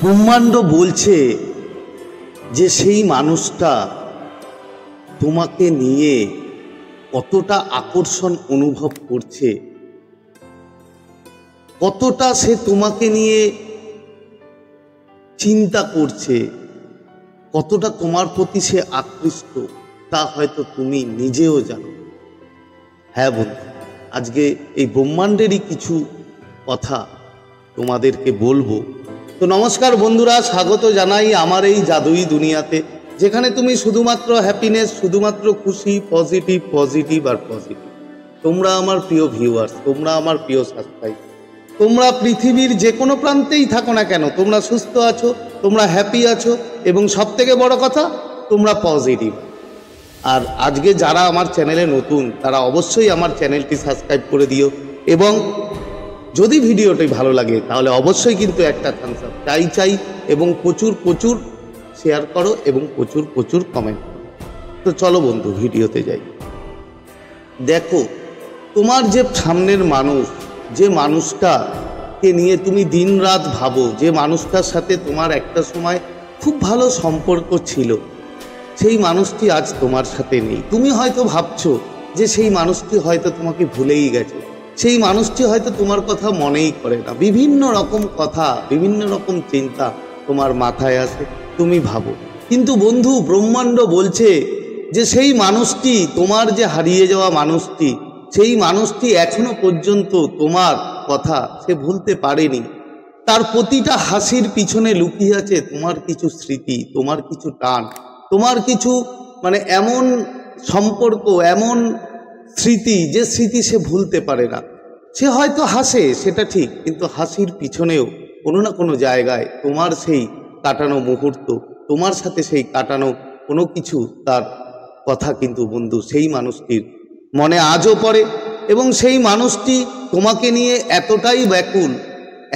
ব্রহ্মাণ্ড বলছে যে সেই মানুষটা তোমাকে নিয়ে কতটা আকর্ষণ অনুভব করছে, কতটা সে তোমাকে নিয়ে চিন্তা করছে, কতটা তোমার প্রতি সে আকৃষ্ট, তা হয়তো তুমি নিজেও জানো। হ্যাঁ বন্ধু, আজকে এই ব্রহ্মাণ্ডেরই কিছু কথা তোমাদেরকে বলবো। তো নমস্কার বন্ধুরা, স্বাগত জানাই আমার এই জাদুই দুনিয়াতে, যেখানে তুমি শুধুমাত্র হ্যাপিনেস, শুধুমাত্র খুশি, পজিটিভ পজিটিভ আর পজিটিভ। তোমরা আমার প্রিয় ভিউয়ার্স, তোমরা আমার প্রিয় সাবস্ক্রাইবার, তোমরা পৃথিবীর যে কোনো প্রান্তেই থাকো না কেন, তোমরা সুস্থ আছো, তোমরা হ্যাপি আছো, এবং সবথেকে বড় কথা তোমরা পজিটিভ। আর আজকে যারা আমার চ্যানেলে নতুন, তারা অবশ্যই আমার চ্যানেলটি সাবস্ক্রাইব করে দিও, এবং যদি ভিডিওটি ভালো লাগে তাহলে অবশ্যই কিন্তু একটা থামস আপ চাই, এবং প্রচুর প্রচুর শেয়ার করো এবং প্রচুর প্রচুর কমেন্ট করো। তো চলো বন্ধু, ভিডিওতে যাই। দেখো, তোমার যে সামনের মানুষ, যে মানুষটাকে নিয়ে তুমি দিন রাত ভাবো, যে মানুষটার সাথে তোমার একটা সময় খুব ভালো সম্পর্ক ছিল, সেই মানুষটি আজ তোমার সাথে নেই। তুমি হয়তো ভাবছো যে সেই মানুষটি হয়তো তোমাকে ভুলেই গেছে, সেই মানুষটি হয়তো তোমার কথা মনেই করে না। বিভিন্ন রকম কথা, বিভিন্ন রকম চিন্তা তোমার মাথায় আসে, তুমি ভাবো। কিন্তু বন্ধু, ব্রহ্মাণ্ড বলছে যে সেই মানুষটি, তোমার যে হারিয়ে যাওয়া মানুষটি, সেই মানুষটি এখনো পর্যন্ত তোমার কথা সে ভুলতে পারেনি। তার প্রতিটা হাসির পিছনে লুকিয়ে আছে তোমার কিছু স্মৃতি, তোমার কিছু টান, তোমার কিছু এমন সম্পর্ক, এমন স্মৃতি, যে স্মৃতি সে ভুলতে পারে না। সে হয়তো হাসে, সেটা ঠিক, কিন্তু হাসির পিছনেও কোনো না কোনো জায়গায় তোমার সেই কাটানো মুহূর্ত, তোমার সাথে সেই কাটানো কোনো কিছু, তার কথা কিন্তু বন্ধু সেই মানুষটির মনে আজও পড়ে। এবং সেই মানুষটি তোমাকে নিয়ে এতটাই ব্যাকুল,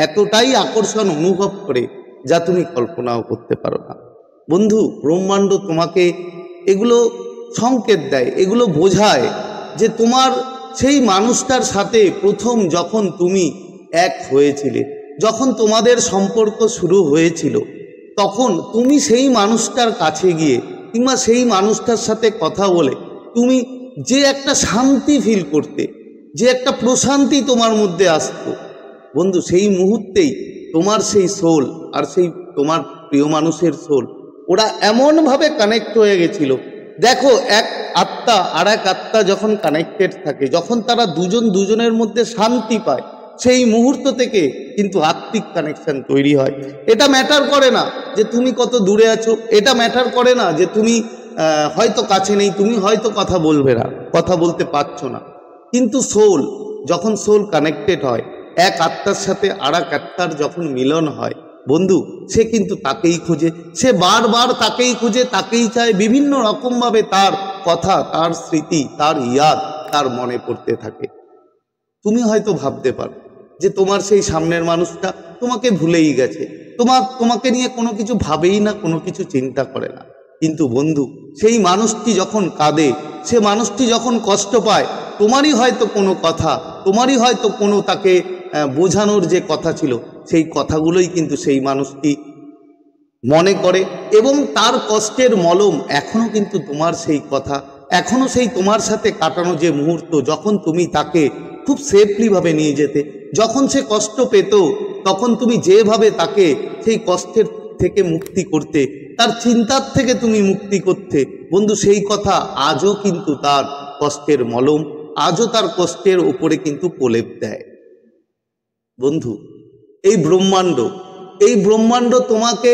এতটাই আকর্ষণ অনুভব করে, যা তুমি কল্পনাও করতে পারো না। বন্ধু, ব্রহ্মাণ্ড তোমাকে এগুলো সংকেত দেয়, এগুলো বোঝায় যে তোমার সেই মানুষটার সাথে প্রথম যখন তুমি এক হয়েছিলে, যখন তোমাদের সম্পর্ক শুরু হয়েছিল, তখন তুমি সেই মানুষটার কাছে গিয়ে কিংবা সেই মানুষটার সাথে কথা বলে তুমি যে একটা শান্তি ফিল করতে, যে একটা প্রশান্তি তোমার মধ্যে আসতো, বন্ধু সেই মুহূর্তেই তোমার সেই সোল আর সেই তোমার প্রিয় মানুষের সোল, ওরা এমনভাবে কানেক্ট হয়ে গেছিল। দেখো, এক আত্মা আর এক আত্মা যখন কানেক্টেড থাকে, যখন তারা দুজন দুজনের মধ্যে শান্তি পায়, সেই মুহূর্ত থেকে কিন্তু আত্মিক কানেকশন তৈরি হয়। এটা ম্যাটার করে না যে তুমি কত দূরে আছো, এটা ম্যাটার করে না যে তুমি হয়তো কাছে নেই, তুমি হয়তো কথা বলবে না, কথা বলতে পারছো না। কিন্তু সোল, যখন সোল কানেক্টেড হয়, এক আত্মার সাথে আর এক আত্মার যখন মিলন হয়, বন্ধু সে কিন্তু তাকেই খোঁজে, সে বারবার তাকেই খোঁজে, তাকেই চায়, বিভিন্ন রকমভাবে তার কথা, তার স্মৃতি, তার ইয়াদ তার মনে পড়তে থাকে। তুমি হয়তো ভাবতে পারো যে তোমার সেই সামনের মানুষটা তোমাকে ভুলেই গেছে, তোমাকে নিয়ে কোনো কিছু ভাবেই না, কোনো কিছু চিন্তা করে না। কিন্তু বন্ধু, সেই মানুষটি যখন কাঁদে, সে মানুষটি যখন কষ্ট পায়, তোমারই হয়তো কোনো কথা, তোমারই হয়তো কোনো তাকে বোঝানোর যে কথা ছিল, সেই কথাগুলোই কিন্তু সেই মানুষটি মনে করে, এবং তার কষ্টের মলম এখনো কিন্তু তোমার সেই কথা, এখনো সেই তোমার সাথে কাটানো যে মুহূর্ত, যখন তুমি তাকে খুব সেফলিভাবে নিয়ে যেতে, যখন সে কষ্ট পেত, তখন তুমি যেভাবে তাকে সেই কষ্টের থেকে মুক্তি করতে, তার চিন্তার থেকে তুমি মুক্তি করতে, বন্ধু সেই কথা আজও কিন্তু তার কষ্টের মলম, আজও তার কষ্টের উপরে কিন্তু প্রলেপ দেয়। বন্ধু, এই ব্রহ্মাণ্ড তোমাকে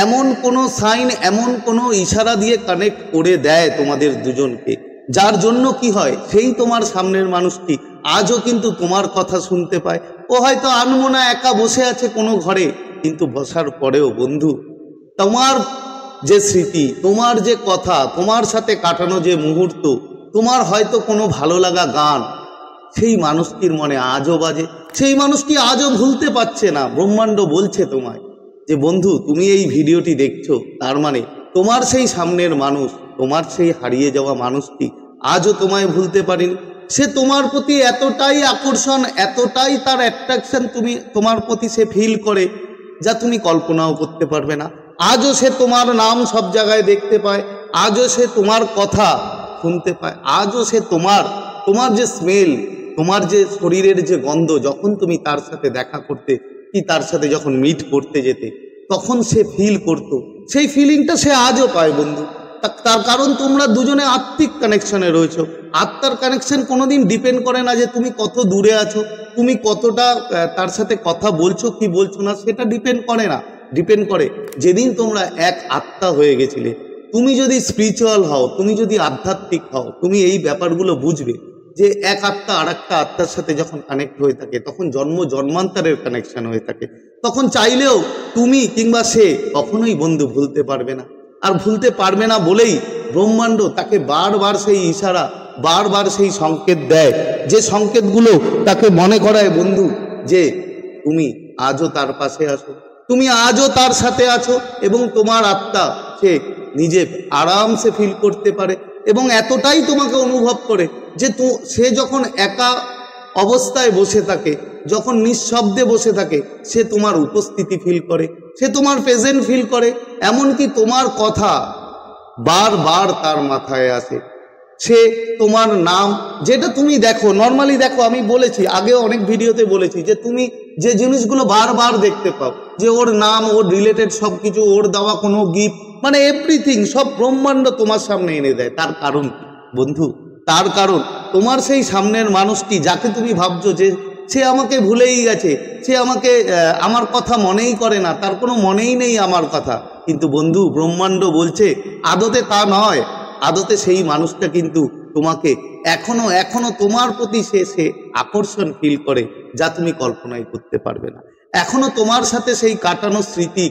এমন কোনো সাইন, এমন কোনো ইশারা দিয়ে কানেক্ট করে দেয় তোমাদের দুজনকে, যার জন্য কি হয়, সেই তোমার সামনের মানুষটি আজও কিন্তু তোমার কথা শুনতে পায়। ও হয়তো আনমনা একা বসে আছে কোনো ঘরে, কিন্তু বসার পরেও বন্ধু তোমার যে স্মৃতি, তোমার যে কথা, তোমার সাথে কাটানো যে মুহূর্ত, তোমার হয়তো কোনো ভালো লাগা গান, সেই মানুষটির মনে আজও বাজে, সেই মানুষটি আজও ভুলতে পারছে না। ব্রহ্মাণ্ড বলছে তোমায় যে বন্ধু, তুমি এই ভিডিওটি দেখছো, তার মানে তোমার সেই সামনের মানুষ, তোমার সেই হারিয়ে যাওয়া মানুষটি আজও তোমায় ভুলতে পারেনি। সে তোমার প্রতি এতটাই আকর্ষণ, এতটাই তার অ্যাট্রাকশন তোমার প্রতি সে ফিল করে, যা তুমি কল্পনাও করতে পারবে না। আজও সে তোমার নাম সব জায়গায় দেখতে পায়, আজও সে তোমার কথা শুনতে পায়, আজও সে তোমার যে স্মেল, তোমার যে শরীরের যে গন্ধ, যখন তুমি তার সাথে দেখা করতে কি তার সাথে যখন মিট করতে যেতে তখন সে ফিল করতো, সেই ফিলিংটা সে আজও পায় বন্ধু। তার কারণ তোমরা দুজনে আত্মিক কানেকশনে রয়েছো। আত্মার কানেকশন কোনোদিন ডিপেন্ড করে না যে তুমি কত দূরে আছো, তুমি কতটা তার সাথে কথা বলছো কি বলছো না, সেটা ডিপেন্ড করে না। ডিপেন্ড করে যেদিন তোমরা এক আত্মা হয়ে গেছিলে। তুমি যদি স্পিরিচুয়াল হও, তুমি যদি আধ্যাত্মিক হও, তুমি এই ব্যাপারগুলো বুঝবে যে এক আত্মা আর একটা আত্মার সাথে যখন কানেক্ট হয়ে থাকে তখন জন্ম জন্মান্তরের কানেকশন হয়ে থাকে। তখন চাইলেও তুমি কিংবা সে কখনোই বন্ধু ভুলতে পারবে না। আর ভুলতে পারবে না বলেই ব্রহ্মাণ্ড তাকে বারবার সেই ইশারা, বারবার সেই সংকেত দেয়, যে সংকেতগুলো তাকে মনে করায় বন্ধু যে তুমি আজও তার পাশে আছো, তুমি আজও তার সাথে আছো, এবং তোমার আত্মা সে নিজে আরামসে ফিল করতে পারে এবং এতটাই তোমাকে অনুভব করে যে সে যখন একা অবস্থায় বসে থাকে, যখন নিঃশব্দে বসে থাকে, সে তোমার উপস্থিতি ফিল করে, সে তোমার প্রেজেন্ট ফিল করে, এমনকি তোমার কথা বারবার তার মাথায় আসে। সে তোমার নাম, যেটা তুমি দেখো নর্মালি দেখো, আমি বলেছি আগেও অনেক ভিডিওতে বলেছি যে তুমি যে জিনিসগুলো বারবার দেখতে পাও, যে ওর নাম, ওর রিলেটেড সব কিছু, ওর দেওয়া কোনো গিফট, মানে এভরিথিং সব ব্রহ্মাণ্ড তোমার সামনে এনে দেয়। তার কারণ বন্ধু, তার কারণ তোমার সেই সামনের মানুষটি যাকে তুমি ভাবছো যে সে আমাকে ভুলেই গেছে, সে আমাকে আমার কথা মনেই করে না, তার কোনো মনেই নেই আমার কথা। কিন্তু বন্ধু, ব্রহ্মাণ্ড বলছে আদতে তা নয়। আদতে সেই মানুষটা কিন্তু তোমাকে এখনো তোমার প্রতি সে আকর্ষণ ফিল করে, যা তুমি কল্পনাই করতে পারবে না। এখনো তোমার সাথে সেই কাটানো স্মৃতি,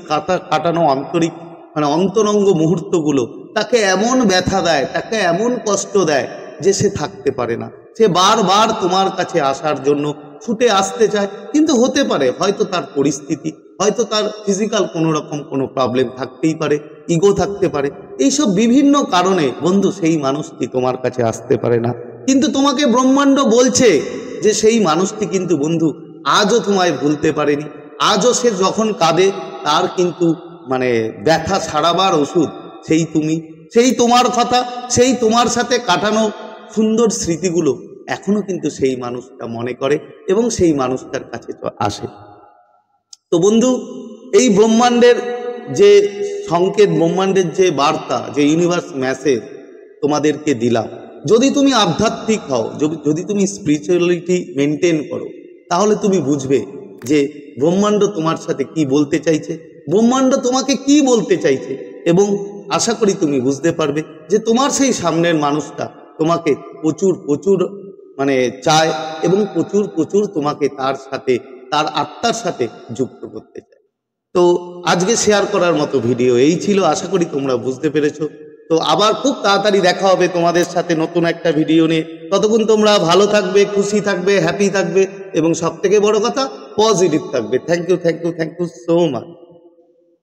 কাটানো আন্তরিক মানে অন্তরঙ্গ মুহূর্তগুলো তাকে এমন ব্যথা দেয়, তাকে এমন কষ্ট দেয় যে সে থাকতে পারে না। সে বারবার তোমার কাছে আসার জন্য ছুটে আসতে চায়, কিন্তু হতে পারে হয়তো তার পরিস্থিতি, হয়তো তার ফিজিক্যাল কোনো রকম কোনো প্রবলেম থাকতেই পারে, ইগো থাকতে পারে, এইসব বিভিন্ন কারণে বন্ধু সেই মানুষটি তোমার কাছে আসতে পারে না। কিন্তু তোমাকে ব্রহ্মাণ্ড বলছে যে সেই মানুষটি কিন্তু বন্ধু আজও তোমায় ভুলতে পারেনি। আজও সে যখন কাঁদে তার কিন্তু মানে ব্যথা ছাড়াবার ওষুধ সেই তুমি, সেই তোমার কথা, সেই তোমার সাথে কাটানো সুন্দর স্মৃতিগুলো এখনো কিন্তু সেই মানুষটা মনে করে এবং সেই মানুষটার কাছে আসে। তো বন্ধু, এই ব্রহ্মাণ্ডের যে সংকেত, ব্রহ্মাণ্ডের যে বার্তা, যে ইউনিভার্স মেসেজ তোমাদেরকে দিলাম, যদি তুমি আধ্যাত্মিক হও, যদি তুমি স্পিরিচুয়ালিটি মেনটেন করো, তাহলে তুমি বুঝবে যে ব্রহ্মাণ্ড তোমার সাথে কি বলতে চাইছে, ব্রহ্মাণ্ড তোমাকে কি বলতে চাইছে, এবং আশা করি তুমি বুঝতে পারবে যে তোমার সেই সামনের মানুষটা তোমাকে প্রচুর মানে চায় এবং প্রচুর তোমাকে তার সাথে, তার আত্মার সাথে যুক্ত করতে চায়। তো আজকে শেয়ার করার মতো ভিডিও এই ছিল, আশা করি তোমরা বুঝতে পেরেছো। তো আবার খুব তাড়াতাড়ি দেখা হবে তোমাদের সাথে নতুন একটা ভিডিও নিয়ে। ততক্ষণ তোমরা ভালো থাকবে, খুশি থাকবে, হ্যাপি থাকবে এবং সবথেকে বড় কথা পজিটিভ থাকবে। Thank you so much.